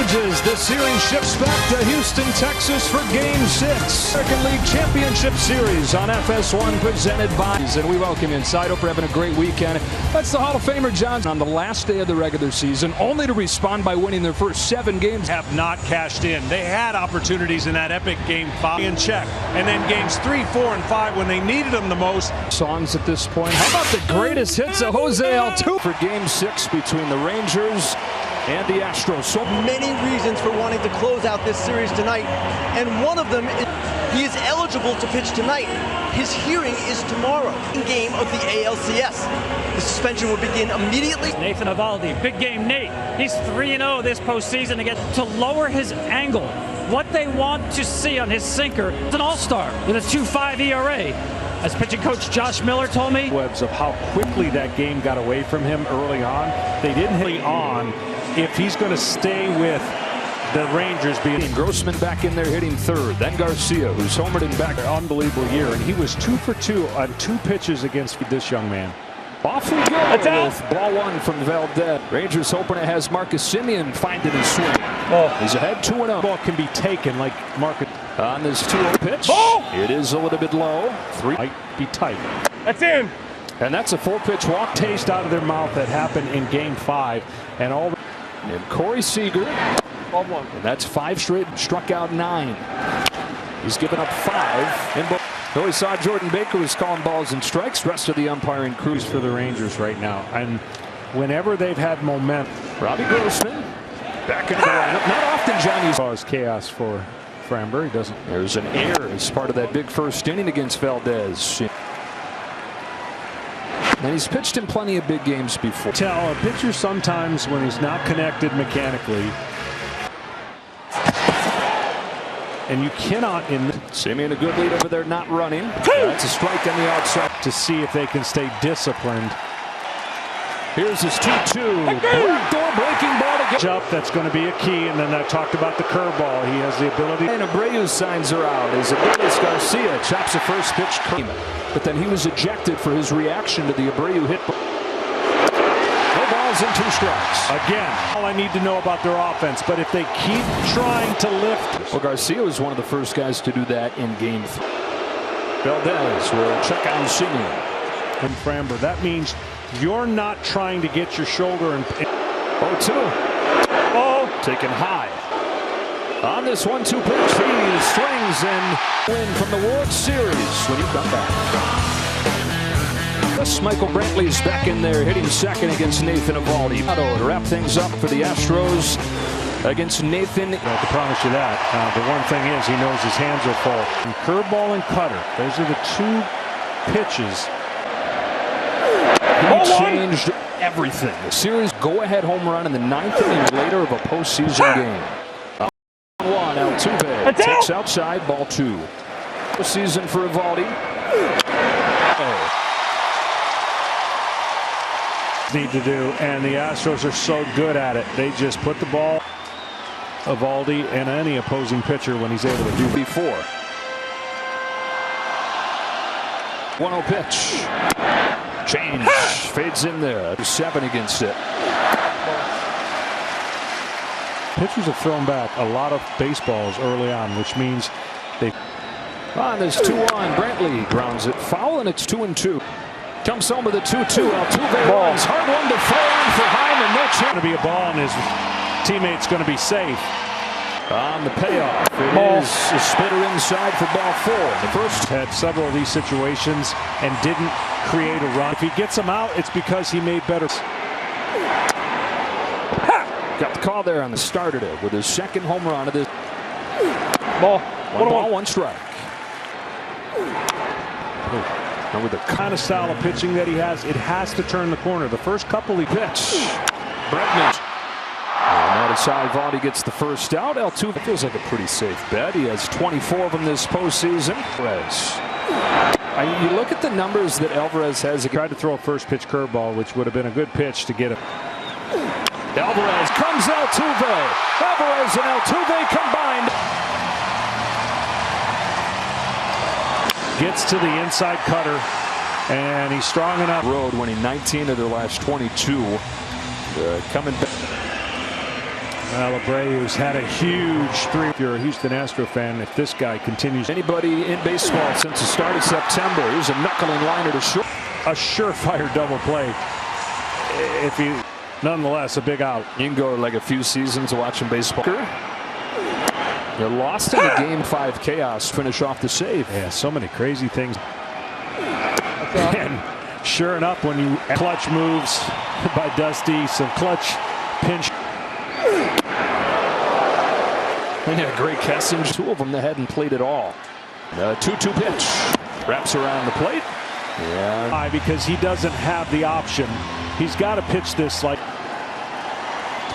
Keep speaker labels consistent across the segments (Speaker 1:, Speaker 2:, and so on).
Speaker 1: changes. The series shifts back to Houston, Texas for Game 6. American League Championship Series on FS1 presented by... And we welcome you inside. Hope you're having a great weekend. That's the Hall of Famer Johnson on the last day of the regular season, only to respond by winning their first 7 games.
Speaker 2: Have not cashed in. They had opportunities in that epic Game 5 in check. And then Games 3, 4, and 5 when they needed them the most.
Speaker 1: Songs at this point. How about the greatest hits of Jose Altuve for Game 6 between the Rangers and the Astros? So
Speaker 3: many reasons for wanting to close out this series tonight, and one of them is he is eligible to pitch tonight. His hearing is tomorrow in game of the ALCS. The suspension will begin immediately.
Speaker 4: Nathan Eovaldi, big game Nate. He's 3-0 this postseason to lower his angle. What they want to see on his sinker is an all-star with a 2.5 ERA. As pitching coach Josh Miller told me.
Speaker 5: Webs of how quickly that game got away from him early on. They didn't hit on if he's going to stay with the Rangers.
Speaker 1: Grossman back in there hitting third. Then Garcia, who's homered in back.
Speaker 5: Unbelievable year. And he was 2 for 2 on 2 pitches against this young man.
Speaker 1: Off we go with ball 1 from Valdez. Rangers hoping it has Marcus Semien finding his swing. He's ahead 2-0.
Speaker 5: Ball can be taken like Marcus.
Speaker 1: On this 2-0 pitch. It is a little bit low. 3
Speaker 5: might be tight.
Speaker 4: That's in.
Speaker 1: And that's a full pitch walk.
Speaker 5: Taste out of their mouth that happened in Game 5. And all.
Speaker 1: And Corey Seager. And that's 5 straight. Struck out 9. He's given up 5. Though we saw Jordan Baker was calling balls and strikes. Rest of the umpiring crews
Speaker 5: for the Rangers right now. And whenever they've had momentum.
Speaker 1: Robbie Grossman back in the lineup. Not often Johnny's
Speaker 5: cause chaos for Framber. He doesn't.
Speaker 1: There's an error as part of that big first inning against Valdez. And he's pitched in plenty of big games before.
Speaker 5: Tell a pitcher sometimes when he's not connected mechanically. And you cannot
Speaker 1: Semien a good lead over there, not running. That's a strike on the outside.
Speaker 5: To see if they can stay disciplined.
Speaker 1: Here's his 2-2. Backdoor breaking ball to get
Speaker 5: up. That's going to be a key. And then I talked about the curveball. He has the ability.
Speaker 1: And Abreu's signs are out as ADOLIS Garcia chops a first pitch curve. But then he was ejected for his reaction to the Abreu hit. No balls and 2 strikes.
Speaker 5: Again, all I need to know about their offense. But if they keep trying to lift.
Speaker 1: Well, Garcia was one of the first guys to do that in Game 3. Valdez will check on Semien.
Speaker 5: And Framber, that means you're not trying to get your shoulder and
Speaker 1: 0-2. Taken high. On this 1-2 pitch, he swings and win from the World Series when you come back. Michael Brantley's back in there hitting second against Nathan Eovaldi. To wrap things up for the Astros against Nathan.
Speaker 5: I can promise you that. The one thing is he knows his hands are full. And curveball and cutter. Those are the 2 pitches.
Speaker 1: He changed everything. The series go-ahead home run in the 9th inning later of a postseason game. 1, Altuve takes outside, ball 2. Season for Eovaldi.
Speaker 5: Need to do, and the Astros are so good at it. They just put the ball Eovaldi and any opposing pitcher when he's able to do
Speaker 1: before. 1-0 pitch. Change. Fades in there. 7 against it.
Speaker 5: Pitchers have thrown back a lot of baseballs early on, which means they.
Speaker 1: On this 2-1, Brantley grounds it foul, and it's 2-2. Comes home with a 2-2. Altuve runs. Hard one to throw on for Hyman. No chance.
Speaker 5: Going to be a ball, and his teammate's going to be safe.
Speaker 1: On the payoff, it is a spitter inside for ball 4. The first
Speaker 5: had several of these situations and didn't create a run. If he gets them out, it's because he made better.
Speaker 1: Got the call there on the start of it with his second home run of this.
Speaker 5: Ball.
Speaker 1: 1 ball, 1 strike.
Speaker 5: And with the kind of style of pitching that he has, it has to turn the corner. The first couple he pitched.
Speaker 1: Bregman. And that is how Eovaldi gets the first out. Altuve feels like a pretty safe bet. He has 24 of them this postseason. You look at the numbers that Alvarez has.
Speaker 5: He tried to throw a first pitch curveball, which would have been a good pitch to get him.
Speaker 1: Alvarez comes Altuve. Alvarez and Altuve combined.
Speaker 5: Gets to the inside cutter, and he's strong enough.
Speaker 1: Road winning 19 of their last 22. Coming back.
Speaker 5: Abreu's had a huge three. If you're a Houston Astro fan, if this guy continues.
Speaker 1: Anybody in baseball since the start of September. Here's a knuckling liner to short.
Speaker 5: A surefire double play. If he, nonetheless, a big out.
Speaker 1: You can go like a few seasons watching baseball. They're lost in the Game 5 chaos. Finish off the save.
Speaker 5: Yeah, so many crazy things. And sure enough, when you clutch moves by Dusty, some clutch pinch.
Speaker 1: And yeah, great casting. Two of them that hadn't played at all. 2-2 pitch. Wraps around the plate. Yeah.
Speaker 5: Because he doesn't have the option. He's got to pitch this like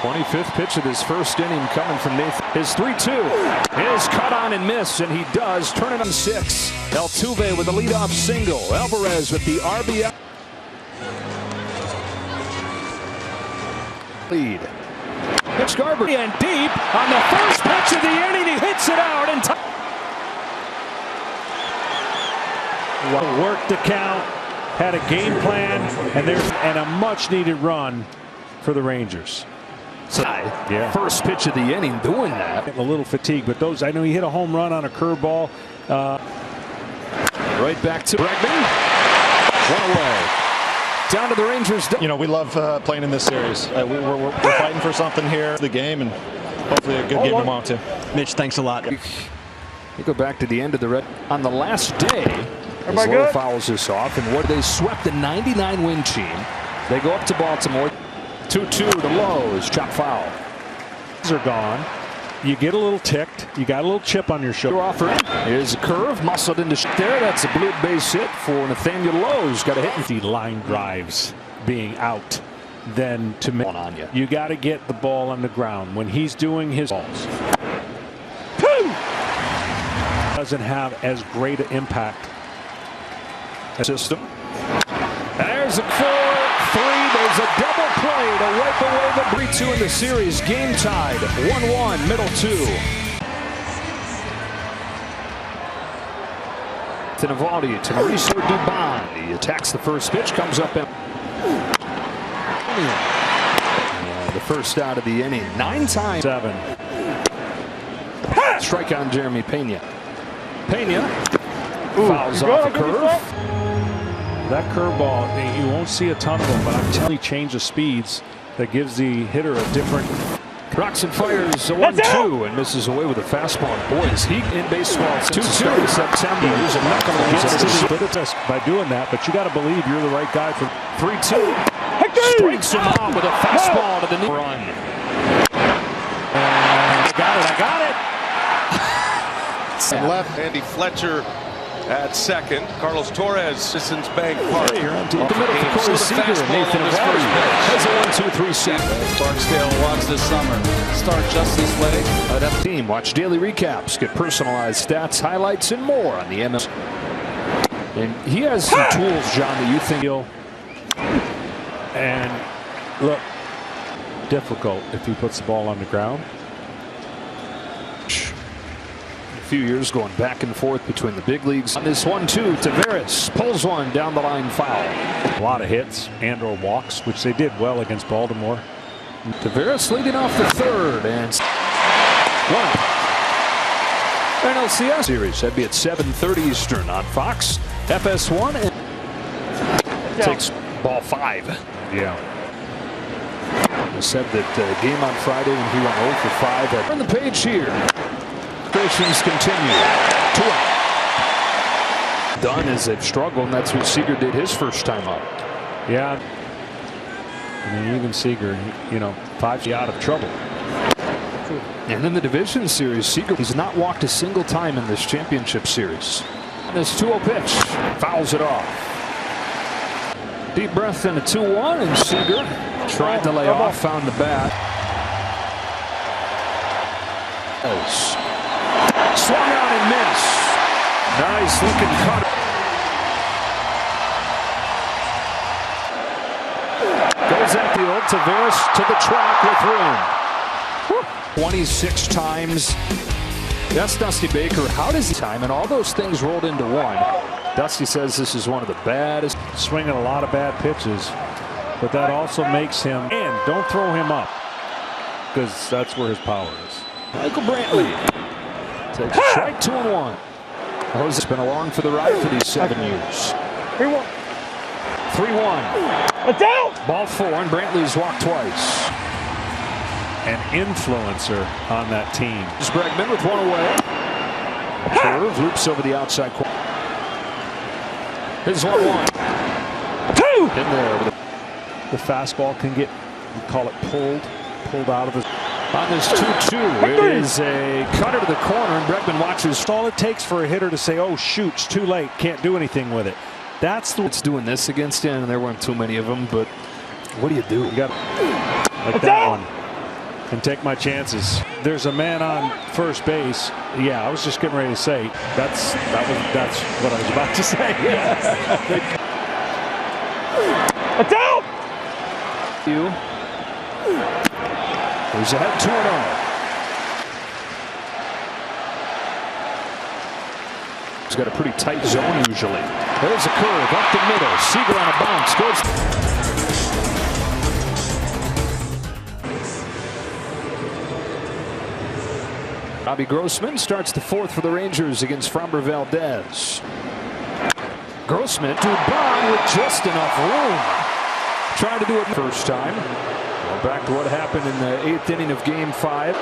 Speaker 1: 25th pitch of his first inning coming from Nathan. His 3-2 is cut on and miss, and he does turn it on 6. Altuve with a leadoff single. Alvarez with the RBI lead. Pitch Garber and deep on the first pitch of the inning. He hits it out in time.
Speaker 5: Worked the count, had a game plan, and a much-needed run for the Rangers.
Speaker 1: So, yeah. First pitch of the inning doing that.
Speaker 5: A little fatigue, but those, I know he hit a home run on a curveball.
Speaker 1: Right back to Bregman. One away. Down to the Rangers.
Speaker 6: You know, we love playing in this series. We're fighting for something here. The game, and hopefully a good game tomorrow too.
Speaker 3: Mitch, thanks a lot.
Speaker 1: We go back to the end of the red. On the last day, Lowe fouls this off, and what they swept the 99-win team. They go up to Baltimore. 2-2 to Lowe's. Chop foul.
Speaker 5: These are gone. You get a little ticked. You got a little chip on your shoulder.
Speaker 1: Offering. Here's a curve. Muscled into there. That's a blue base hit for Nathaniel Lowe's. Got a hit.
Speaker 5: The line drives being out. Then to make
Speaker 1: on you.
Speaker 5: You got to get the ball on the ground when he's doing his balls. Doesn't have as great an impact.
Speaker 1: System. There's a 4-3. There's a double play to wipe away the 3-2 in the series. Game tied. 1-1. Middle 2. To Navaldi. To Mauricio Dubon. He attacks the first pitch. Comes up. And the first out of the inning. 9 times.
Speaker 5: 7.
Speaker 1: Strike on Jeremy Pena. Pena fouls off a curve.
Speaker 5: That curveball, you won't see a ton of them, but I'm telling you, change of speeds that gives the hitter a different.
Speaker 1: Rocks and fires a 1-2 and misses away with a fastball. Boys, he in baseball 2-2 in September. He's a knuckle against
Speaker 5: by doing that, but you got to believe you're the right guy for
Speaker 1: 3-2. Strikes him out with a fastball to the knee. Run.
Speaker 5: I got it.
Speaker 7: And left, Andy Fletcher at second. Carlos Torres, Citizens Bank Park.
Speaker 1: You're on the middle for Corey Seager and Nathan Eovaldi. Has a 1-2-3 set.
Speaker 8: Barksdale wants this summer start just this way.
Speaker 1: Team, watch daily recaps, get personalized stats, highlights, and more on the MLB. And he has some tools, John, that you think he'll.
Speaker 5: And look, difficult if he puts the ball on the ground.
Speaker 1: A few years going back and forth between the big leagues. On this 1-2, Tavares pulls one down the line, foul.
Speaker 5: A lot of hits and or walks, which they did well against Baltimore.
Speaker 1: Tavares leading off the third and one. ALCS series. That'd be at 7:30 Eastern on Fox. FS1 and takes ball 5.
Speaker 5: Yeah.
Speaker 1: He said that game on Friday when he went 0 for 5. Turn the page here. Creations continue. 2 out. Done as they've struggled, and that's what Seager did his first time up.
Speaker 5: Yeah. I mean, even Seager, you know, 5 out of trouble.
Speaker 1: And in the division series, Seager, he's not walked a single time in this championship series. And this 2-0 pitch fouls it off. Deep breath and a 2-1, and Seager tried to lay off, found the bat. Swung out and missed. Nice looking cut. Goes at the old Tavares to the track with room. 26 times. That's Dusty Baker. How does he time? And all those things rolled into one. Dusty says this is one of the baddest.
Speaker 5: Swinging a lot of bad pitches, but that also makes him. And don't throw him up. because that's where his power is. Michael Brantley takes a strike, 2-1. Jose's been along for the ride for these 7 years. 3-1. 3-1. Ball 4, and Brantley's walked twice. An influencer on that team. Bregman with 1 away. Curve loops over the outside corner. Here's 1-1. 2 in there. The fastball can get, we call it pulled out of his. On this 2-2, it is a cutter to the corner, and Bregman watches. All it takes for a hitter to say, "Oh shoot, it's too late, can't do anything with it." That's the.
Speaker 1: It's doing this against him, and there weren't too many of them. But what do? You got
Speaker 5: like that one, and take my chances. There's a man on first base. Yeah, I was just getting ready to say that's what I was about to say.
Speaker 1: He's ahead 2-0. He's got a pretty tight zone usually. There's a curve up the middle. Seager on a bounce. Goes. Robbie Grossman starts the 4th for the Rangers against Framber Valdez. Grossman to Bond with just enough room. Trying to do it first time. Back to what happened in the 8th inning of Game 5.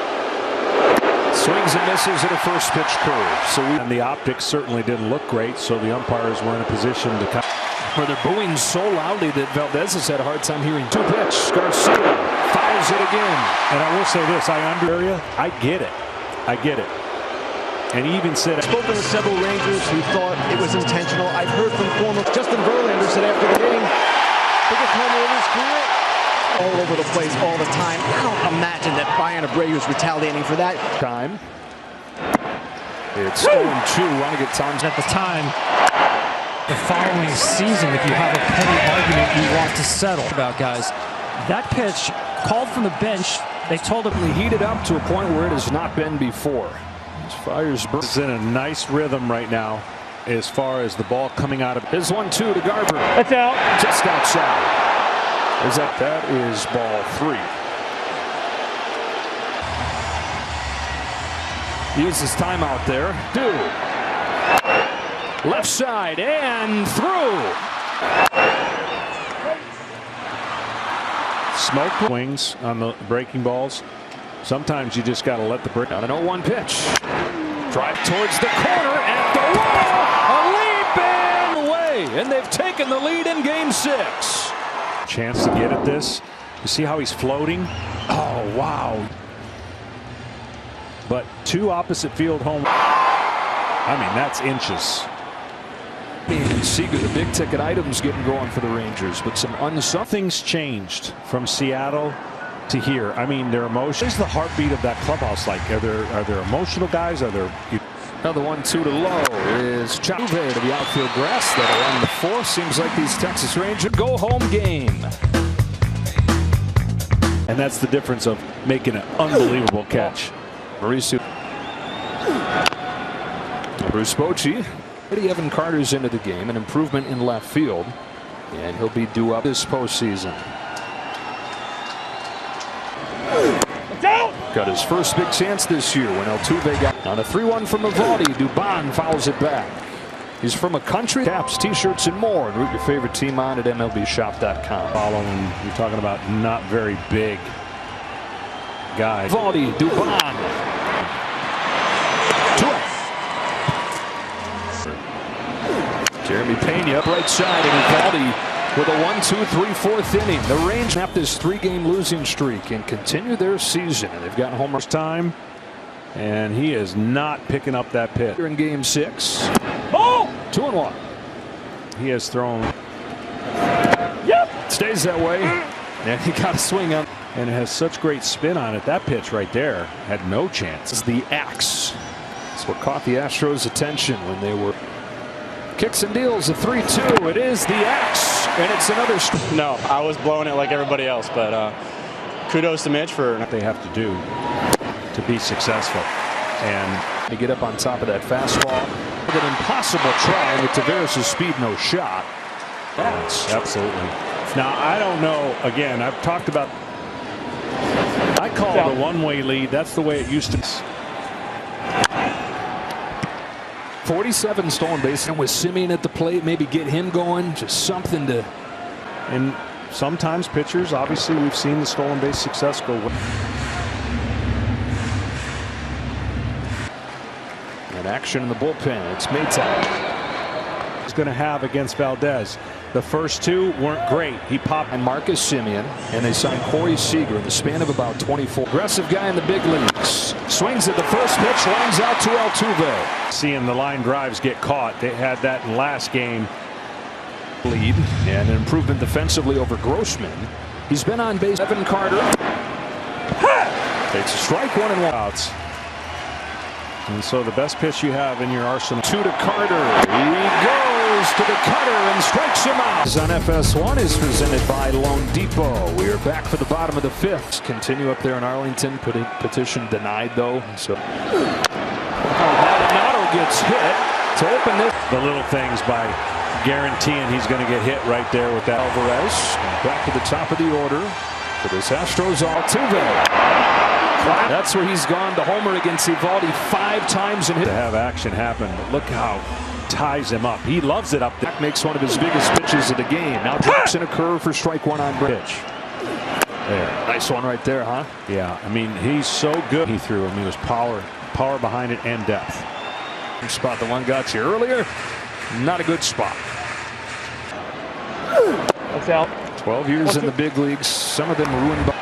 Speaker 1: Swings and misses at a first pitch curve.
Speaker 5: And the optics certainly didn't look great, so the umpires were in a position to come.
Speaker 1: Where they're booing so loudly that Valdez has had a hard time hearing. 2 pitch. Garcia fouls it again.
Speaker 5: And I will say this, I get it. I get it. And he even said,
Speaker 3: I've spoken to several Rangers who thought it was intentional. I've heard from former Justin Verlander said after the game, biggest home run of his career. All over the place all the time. I don't imagine that Brian Abreu is retaliating for that.
Speaker 1: Time. It's 0-2. Want to get Tom's
Speaker 4: at the time. The following season, if you have a petty argument you want to settle about, guys, that pitch called from the bench. They told him
Speaker 1: to heat it up to a point where it has not been before. Fires
Speaker 5: is in a nice rhythm right now as far as the ball coming out of.
Speaker 1: Here's 1-2 to Garver.
Speaker 4: That's out. Just
Speaker 1: outside. That is ball 3. Uses timeout there. Left side and through.
Speaker 5: Smoke wings on the breaking balls. Sometimes you just got to let the break.
Speaker 1: On an 0-1 pitch. Drive towards the corner at the wall. A leap and away. And they've taken the lead in Game 6.
Speaker 5: Chance to get at this. You see how he's floating? Oh, wow. But 2 opposite field home. I mean, that's inches.
Speaker 1: And Seager, the big ticket items getting going for the Rangers, but
Speaker 5: something's changed from Seattle to here. I mean, their emotions. What's the heartbeat of that clubhouse like? Are there emotional guys? Are there?
Speaker 1: Another 1-2 to low is Chauve to the outfield grass. That'll end the 4th. Seems like these Texas Rangers go home game.
Speaker 5: And that's the difference of making an unbelievable catch.
Speaker 1: Bruce Bochy. Evan Carter's into the game, an improvement in left field, and he'll be due up this postseason. Got his first big chance this year when Altuve got on a 3-1 from Evaldi. Dubon fouls it back. He's from a country. Caps, t-shirts, and more. And root your favorite team on at MLBshop.com.
Speaker 5: Following, you're talking about not very big guys.
Speaker 1: Evaldi, Dubon. 2-0. Jeremy Pena up right side, and Evaldi with a 1-2-3 4th inning. The Rangers snapped this 3-game losing streak and continue their season. And they've got homers
Speaker 5: time, and he is not picking up that pitch.
Speaker 1: Here in Game 6. Oh! 2-1.
Speaker 5: He has thrown.
Speaker 1: Yep. Stays that way. And he got a swing on.
Speaker 5: And it has such great spin on it. That pitch right there had no chance.
Speaker 1: It's the axe. That's what caught the Astros' attention when they were. Kicks and deals a 3-2. It is the axe, and it's another.
Speaker 9: No, I was blowing it like everybody else, but kudos to Mitch for
Speaker 5: what they have to do to be successful. And
Speaker 1: to get up on top of that fastball with an impossible try with Tavares' speed, no shot.
Speaker 5: Yes, absolutely. Now I don't know. Again, I've talked about.
Speaker 2: I call it a one-way lead. That's the way it used to be.
Speaker 5: 47 stolen bases, and with Simeon at the plate, maybe get him going, just something to.
Speaker 2: And sometimes pitchers, obviously, we've seen the stolen base success go.
Speaker 5: And action in the bullpen. It's Maytime.
Speaker 2: He's going to have against Valdez. The first two weren't great. He popped.
Speaker 5: And Marcus Simeon, and they signed Corey Seager in the span of about 24. Aggressive guy in the big leagues. Swings at the first pitch, lines out to Altuve.
Speaker 2: Seeing the line drives get caught. They had that in last game.
Speaker 5: Lead and an improvement defensively over Grossman. He's been on base. Evan Carter takes a strike, 1 and 1 outs.
Speaker 2: And so the best pitch you have in your arsenal.
Speaker 5: 2 to Carter. He goes to the cutter and strikes him out. On FS1 is presented by Loan Depot. We are back for the bottom of the 5th. Continue up there in Arlington. Petition denied though. So Maldonado gets hit to open this.
Speaker 2: The little things by guaranteeing he's going to get hit right there with that.
Speaker 5: Alvarez back to the top of the order for this Astros. Altuve. That's where he's gone. The homer against Eovaldi 5 times and hit.
Speaker 2: To have action happen, but look how ties him up. He loves it up there.
Speaker 5: Makes one of his biggest pitches of the game. Now drops in a curve for strike 1 on pitch. There, nice one right there, huh?
Speaker 2: Yeah, I mean he's so good. He threw him. He was power behind it and depth.
Speaker 5: Spot the one got you earlier. Not a good spot.
Speaker 4: That's out.
Speaker 5: 12 years in the big leagues. Some of them ruined by.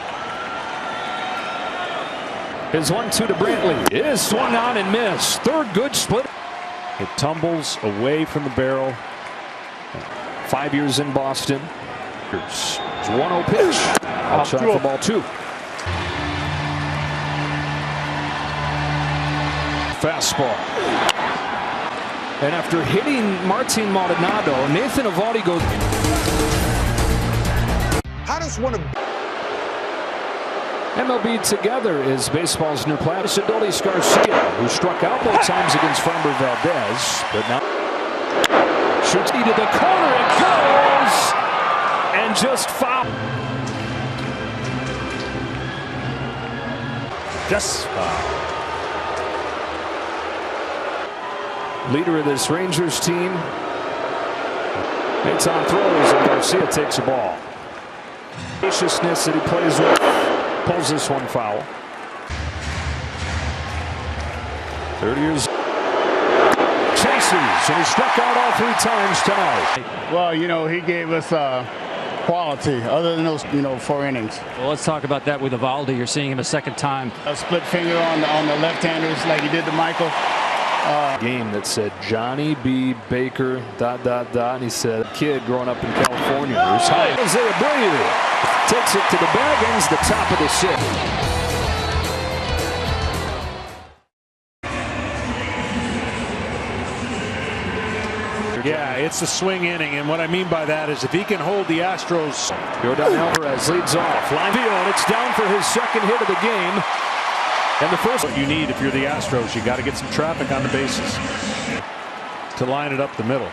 Speaker 5: His 1-2 to Brantley is swung on and missed. Third good split.
Speaker 2: It tumbles away from the barrel.
Speaker 5: 5 years in Boston. It's 1-0 pitch. Outside for ball 2. Fastball. And after hitting Martin Maldonado, Nathan Eovaldi goes.
Speaker 10: How does one of
Speaker 5: MLB Together is baseball's new platform. ADOLIS Garcia, who struck out both times against Framber Valdez, but now shoots to the corner. It goes and just foul.
Speaker 2: Just
Speaker 5: leader of this Rangers team. It's on throws and Garcia takes a ball. Graciousness that he plays with. Pulls this one foul. 30 years. Chases, and he struck out all 3 times tonight.
Speaker 11: Well, you know, he gave us quality other than those, 4 innings.
Speaker 4: Well, let's talk about that with Eovaldi. You're seeing him a second time.
Speaker 11: A split finger on the left-handers like he did to Michael.
Speaker 5: Game that said Johnny B. Baker ... and he said kid growing up in California. Who's high. Jose Abreu takes it to the bag, ends the top of the 6th.
Speaker 2: yeah, it's a swing inning, and what I mean by that is if he can hold the Astros.
Speaker 5: Yordan Alvarez leads off. Line field. It's down for his 2nd hit of the game. And the first.
Speaker 2: What you need if you're the Astros, you got to get some traffic on the bases to line it up the middle.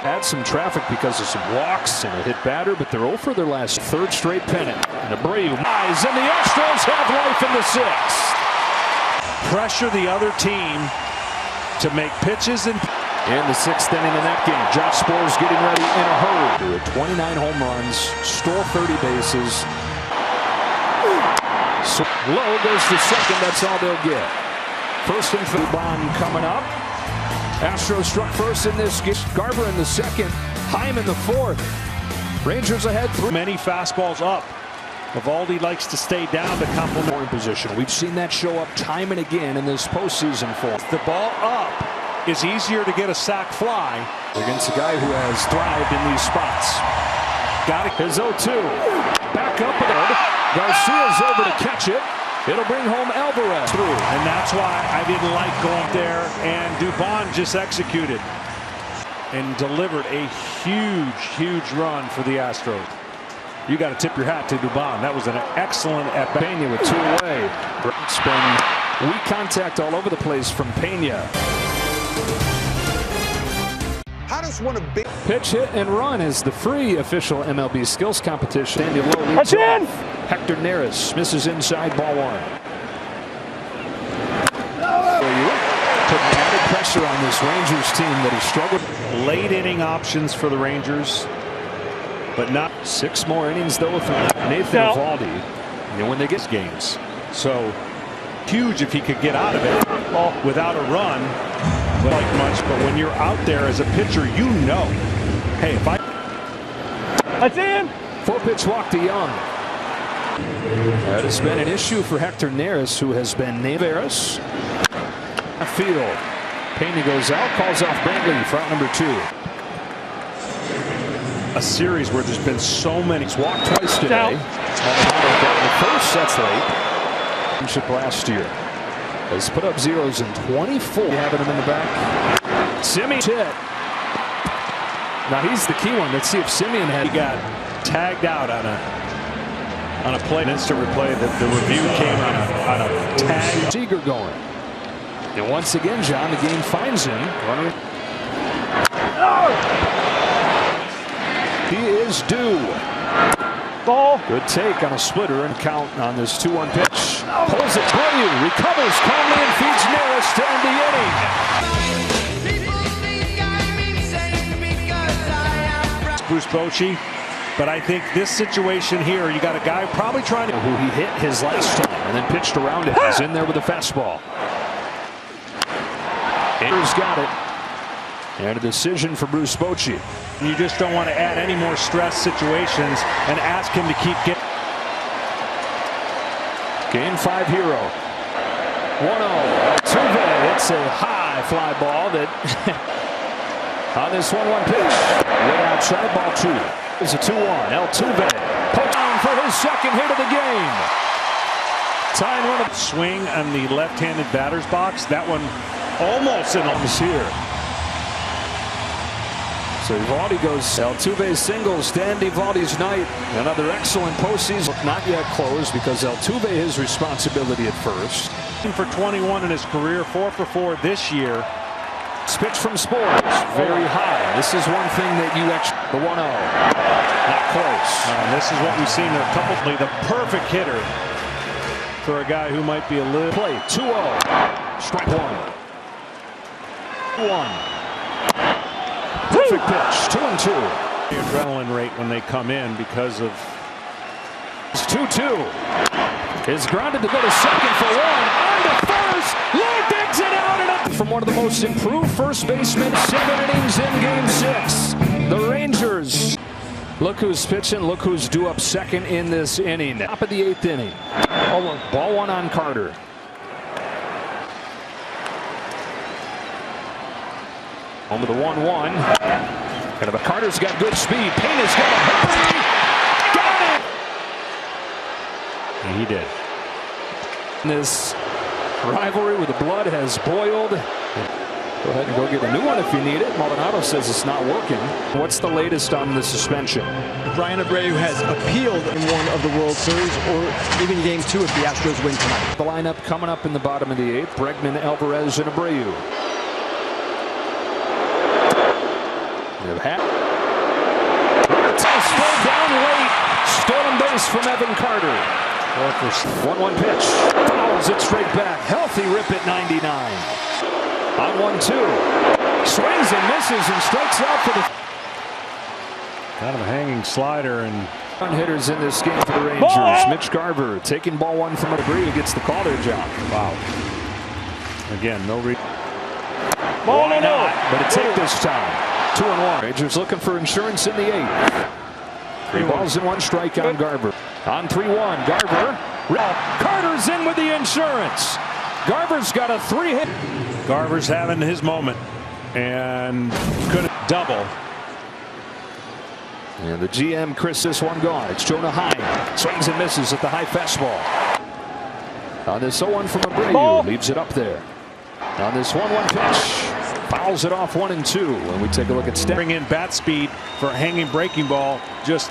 Speaker 5: Had some traffic because of some walks and a hit batter, but they're 0 for their last 3rd straight pennant. And Abreu eyes, and the Astros have life in the 6th.
Speaker 2: Pressure the other team to make pitches and.
Speaker 5: In the 6th inning in that game, Josh Spor's getting ready in a hurry. 29 home runs, stole 30 bases. So low goes to 2nd. That's all they'll get. 1st and 3rd. Bond coming up. Astros struck 1st in this game. Garver in the 2nd. Heim in the 4th. Rangers ahead 3.
Speaker 2: Many fastballs up. Eovaldi likes to stay down to complement
Speaker 5: in position. We've seen that show up time and again in this postseason form.
Speaker 2: The ball up is easier to get a sac fly
Speaker 5: against a guy who has thrived in these spots.
Speaker 2: Got it.
Speaker 5: His 0-2. Back up and Garcia's over to catch it. It'll bring home Alvarez through.
Speaker 2: And that's why I didn't like going there. And Dubon just executed and delivered a huge run for the Astros. You got to tip your hat to Dubon. That was an excellent at bat.
Speaker 5: Pena with 2 away. It's been weak contact all over the place from Pena.
Speaker 10: How does one of big
Speaker 1: pitch hit and run is the free official MLB skills competition. Standing low leads off. Hector Neris misses inside, ball one. Putting added pressure on this Rangers team that has struggled.
Speaker 2: Late inning options for the Rangers, but not
Speaker 1: 6 more innings though with Nathan Eovaldi. And when they get games,
Speaker 2: so huge if he could get out of it without a run. Like much, but when you're out there as a pitcher, you know, hey, if I
Speaker 1: that's in 4-pitch walk to Young. That has been an issue for Hector Neris, who has been Neveris. Field. Pena goes out, calls off Brantley for out number 2.
Speaker 2: A series where there's been so many.
Speaker 1: He's walked twice today. The first, that's late. Last year has put up zeros in 24. Having him in the back. Simeon hit. Now he's the key one. Let's see if Simeon had.
Speaker 2: He got tagged out on a play, an instant replay. The review came on a tag.
Speaker 1: Seager going. And once again, John, the game finds him. He is due. Ball. Good take on a splitter and count on this 2-1 pitch. Pulls it through you. Recovers calmly and feeds Neris to end the inning.
Speaker 2: Bruce Bochy, but I think this situation here, you got a guy probably trying to.
Speaker 1: Who he hit his last time and then pitched around it. He's in there with a fastball. He's got it. And a decision for Bruce Bochy.
Speaker 2: You just don't want to add any more stress situations and ask him to keep getting.
Speaker 1: Game 5 hero. 1-0. Altuve. It's a high fly ball that on this 1-1 pitch. Way outside, ball 2. It's a 2-1. Altuve put down for his second hit of the game. Tying run of
Speaker 2: swing on the left-handed batter's box. That one almost in on here.
Speaker 1: So Eovaldi goes. Altuve singles to end Eovaldi's night. Another excellent postseason. Not yet closed because Altuve his responsibility at first.
Speaker 2: For 21 in his career, 4 for 4 this year.
Speaker 1: Pitch from Spores, very high. This is one thing that you actually. The 1-0, not close.
Speaker 2: This is what we've seen a couple. The perfect hitter for a guy who might be a little.
Speaker 1: Play 2-0, strike 1. 1. Perfect pitch, 2-2.
Speaker 2: The adrenaline rate when they come in because of.
Speaker 1: It's 2-2. Is grounded to go to second for 1. On to first. Lord digs it out and up. From one of the most improved first basemen, 7 innings in game 6. The Rangers. Look who's pitching. Look who's due up second in this inning. Top of the 8th inning. Ball 1 on Carter. Home of the 1-1. And the Carter's got good speed. Pena's got a hurry. Got it.
Speaker 2: And he did.
Speaker 1: This rivalry with the blood has boiled. Go ahead and go get a new one if you need it. Maldonado says it's not working. What's the latest on the suspension?
Speaker 3: Brian Abreu has appealed in one of the World Series or even game 2 if the Astros win tonight.
Speaker 1: The lineup coming up in the bottom of the 8th. Bregman, Alvarez, and Abreu. Slowed down late. Stolen base from Evan Carter. 1-1 pitch. Fouls it straight back. Healthy rip at 99. On 1-2. Swings and misses and strikes out for the.
Speaker 2: Kind of a hanging slider and.
Speaker 1: Hitters in this game for the Rangers. Mitch Garver taking ball 1 from Abreu gets the call there, John.
Speaker 2: Wow. Again, no reason.
Speaker 1: Why not? But a take this time. 2-1. Rangers looking for insurance in the 8th. 3 balls and 1 strike on Garver. On 3-1, Garver. Carter's in with the insurance. Garver's got a 3-hit.
Speaker 2: Garver's having his moment and couldn't double.
Speaker 1: And the GM, Chris, this one gone. It's Jonah Heim. Swings and misses at the high fastball. On this 0-1 from Abreu. Leaves it up there. On this 1-1 pitch. Fouls it off 1-2. When we take a look at
Speaker 2: bring in bat speed for a hanging breaking ball. Just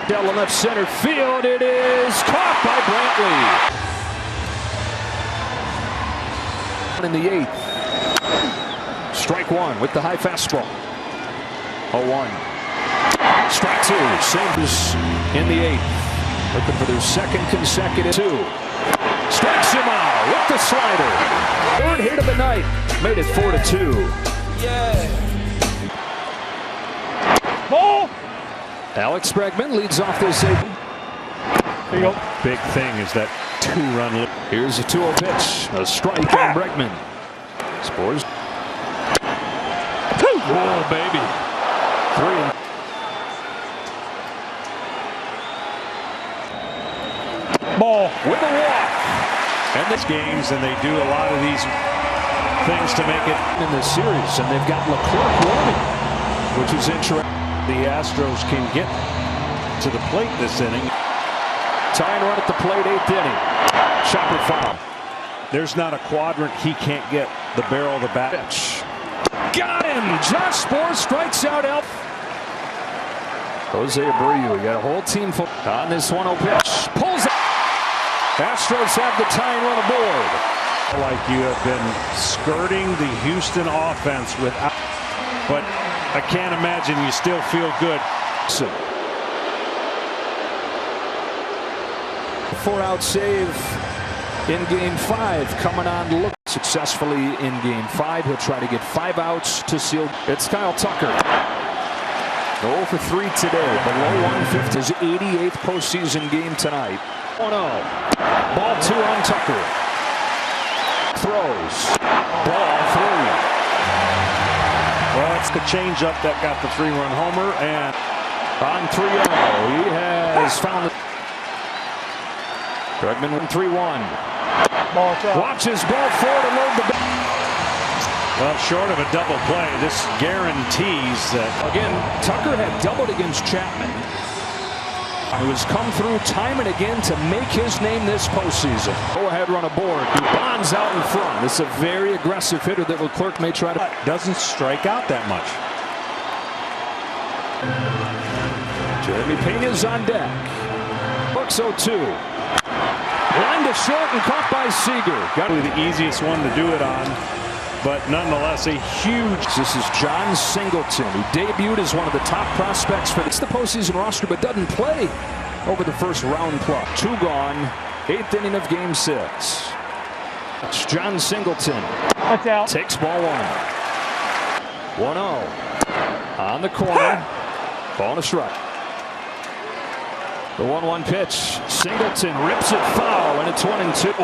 Speaker 1: down the left center field. It is caught by Brantley. In the 8th. Strike one with the high fastball. 0-1. Strike two. Sanders in the 8th. Looking for their second consecutive 2. Strikes him out with the slider. Third hit of the night. Made it 4-2.
Speaker 2: Ball.
Speaker 1: Alex Bregman leads off this 8th.
Speaker 2: There you go. Big thing is that 2-run.
Speaker 1: Here's a 2-0 pitch. A strike on Bregman. Scores.
Speaker 2: Oh, baby.
Speaker 1: 3.
Speaker 2: Ball with a walk. And this games, and they do a lot of these things to make it
Speaker 1: in this series, and they've got Leclerc warming, which is interesting.
Speaker 2: The Astros can get to the plate this inning.
Speaker 1: Tying run at the plate, 8th inning. Chopper foul.
Speaker 2: There's not a quadrant he can't get the barrel of the bat.
Speaker 1: Pitch. Got him. Josh Spohr strikes out Elf. Jose Abreu, you got a whole team full on this 1-0 pitch. Pulls it. Astros have the tying run aboard.
Speaker 2: Like you have been skirting the Houston offense without, but I can't imagine you still feel good.
Speaker 1: 4-out save in Game 5 coming on to look successfully in Game 5. He'll try to get 5 outs to seal. It's Kyle Tucker. 0 for 3 today. Below 150. His 88th postseason game tonight. 1-0. Ball 2 on Tucker. Throws. Ball 3.
Speaker 2: Well, it's the changeup that got the 3-run homer, and
Speaker 1: on 3-0, he has found the. Bregman went 3-1. Watches ball 4 to load the bat.
Speaker 2: Well, short of a double play, this guarantees that.
Speaker 1: Again, Tucker had doubled against Chapman, who has come through time and again to make his name this postseason. Go ahead, run aboard. Dubon's out in front. This is a very aggressive hitter that Leclerc may try to.
Speaker 2: Doesn't strike out that much.
Speaker 1: Jeremy Pena's on deck. Bucks 0-2. Line to short and caught by Seager.
Speaker 2: Got to be the easiest one to do it on, but nonetheless a huge.
Speaker 1: This is John Singleton, who debuted as one of the top prospects for the postseason roster, but doesn't play over the first round plus. 2 gone, 8th inning of Game 6. It's John Singleton.
Speaker 4: That's out.
Speaker 1: Takes ball 1. 1-0 on the corner. Ball and a strike. The 1-1 pitch. Singleton rips it foul, and it's 1-2.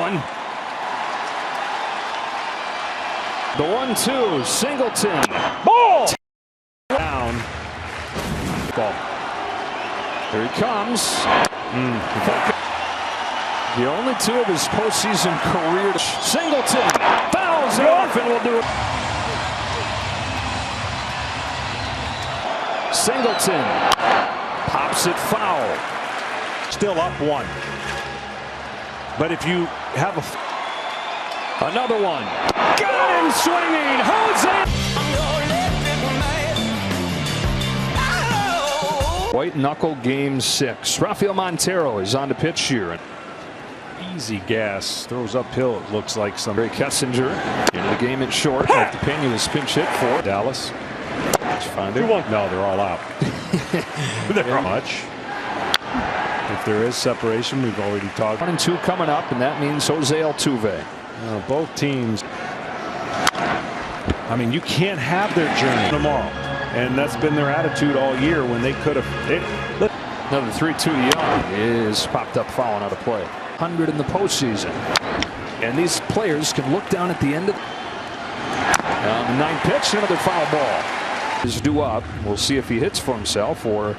Speaker 1: The 1-2. Singleton. Ball.
Speaker 2: Down. Ball.
Speaker 1: Here he comes. The only 2 of his postseason career. Singleton fouls it off and will do it. Singleton pops it foul.
Speaker 2: Still up 1. But if you have
Speaker 1: another one. Got him swinging. Jose. White knuckle Game 6. Rafael Montero is on the pitch here.
Speaker 2: Easy gas. Throws uphill. It looks like some.
Speaker 1: Ray Kessinger into the game at short. Like the Pena was pinch hit for
Speaker 2: Dallas.
Speaker 1: Let's find it.
Speaker 2: No, they're all out. They're much. If there is separation, we've already talked.
Speaker 1: 1-2 coming up, and that means Jose Altuve.
Speaker 2: Both teams. I mean, you can't have their journey tomorrow, and that's been their attitude all year when they could have.
Speaker 1: Another 3-2 Young is popped up fouling out of play. 100 in the postseason, and these players can look down at the end of the 9th pitch. Another foul ball is due up. We'll see if he hits for himself or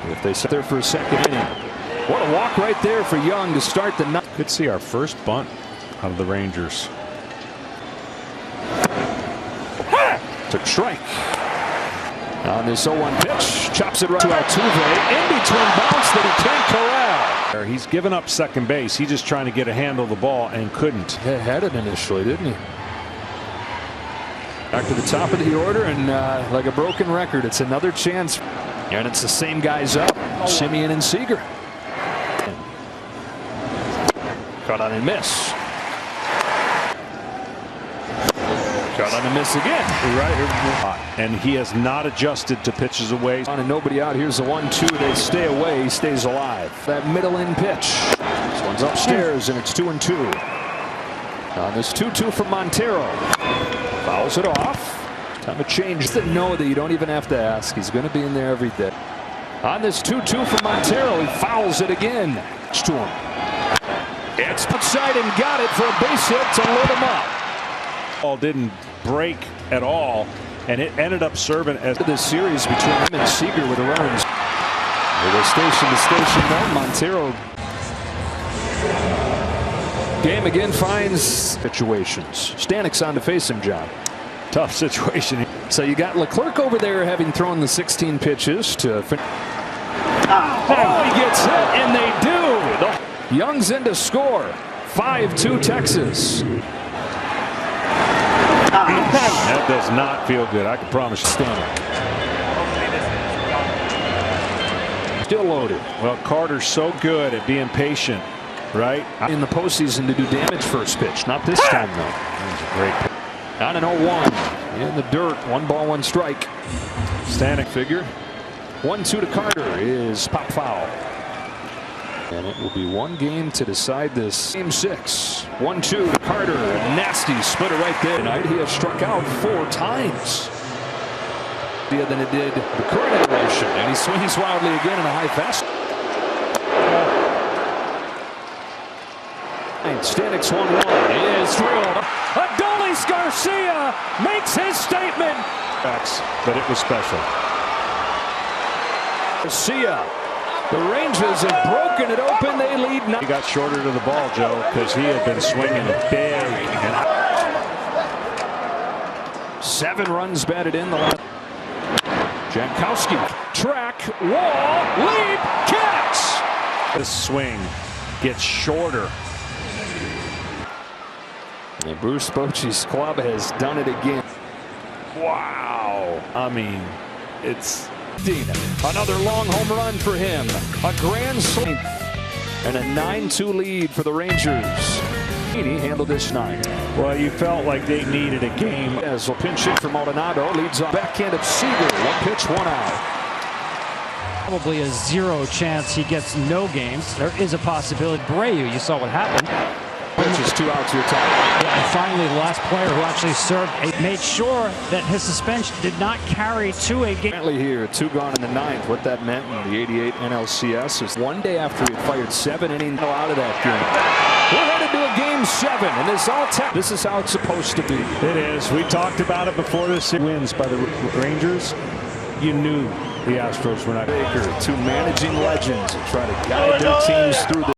Speaker 1: if they sit there for a second inning. What a walk right there for Young to start the night.
Speaker 2: Could see our first bunt out of the Rangers.
Speaker 1: Took strike on this 0-1 pitch. Chops it right to Altuve. In between bounce that he can't corral.
Speaker 2: He's given up second base. He's just trying to get a handle of the ball and couldn't.
Speaker 1: He had it initially, didn't he? Back to the top of the order, and like a broken record, it's another chance. And it's the same guys up, Simeon and Seager. Caught on a miss.
Speaker 5: Got on a miss again.
Speaker 2: Right. And he has not adjusted to pitches away.
Speaker 1: And nobody out. Here's the 1-2. They stay away. He stays alive. That middle in pitch. This one's upstairs, and it's 2-2. On this 2-2 from Montero. Fouls it off. Time to change. Just to know that you don't even have to ask. He's going to be in there every day. On this 2-2 from Montero, he fouls it again. It's to him. It's outside and got it for a base hit to load him up.
Speaker 2: Ball didn't break at all, and it ended up serving as
Speaker 1: this series between him and Seager with the runs. They go station to station. Now Montero. Game again finds situations. Stanek's on to face him, John.
Speaker 2: Tough situation.
Speaker 1: So you got Leclerc over there having thrown the 16 pitches to finish. Oh, he gets hit, and they do. Young's in to score. 5-2 Texas.
Speaker 2: That does not feel good. I can promise you.
Speaker 1: Stanek. Still loaded.
Speaker 2: Well, Carter's so good at being patient, right?
Speaker 1: In the postseason to do damage first pitch. Not this time, though.
Speaker 2: That was a great pitch.
Speaker 1: On an 0-1. In the dirt. 1 ball, 1 strike.
Speaker 2: Stanek figure.
Speaker 1: 1-2 to Carter is pop foul. And it will be 1 game to decide this. Game 6. 1-2 to Carter. A nasty splitter right there. Tonight he has struck out 4 times. Than it did the current iteration. And he swings wildly again in a high fast. Stanek's 1-1 is drilled. ADOLIS Garcia makes his statement.
Speaker 2: But it was special. Garcia.
Speaker 1: The Rangers have broken it open. They lead now.
Speaker 2: He got shorter to the ball, Joe, because he had been swinging big.
Speaker 1: 7 runs batted in the last. Jankowski. Track. Wall. Leap. Catch.
Speaker 2: This swing gets shorter.
Speaker 1: And Bruce Bochy's club has done it again.
Speaker 2: Wow. I mean, it's
Speaker 1: another long home run for him. A grand slam. And a 9-2 lead for the Rangers. He handled this night.
Speaker 2: Well, you felt like they needed a game.
Speaker 1: As a pinch hit from Maldonado leads off backhand of Seager. 1 pitch, 1 out.
Speaker 4: Probably a 0 chance he gets no games. There is a possibility. Breu, you saw what happened.
Speaker 1: Pitches 2 outs your top.
Speaker 4: Yeah, and finally, the last player who actually served made sure that his suspension did not carry to a game.
Speaker 1: Currently here, 2 gone in the 9th. What that meant in the 88 NLCS is 1 day after he fired 7 innings out of that game. We're headed to a game 7, and this is how it's supposed to be.
Speaker 2: It is. We talked about it before this wins by the Rangers. You knew the Astros were not.
Speaker 1: Baker, 2 managing legends, to try to guide their teams through the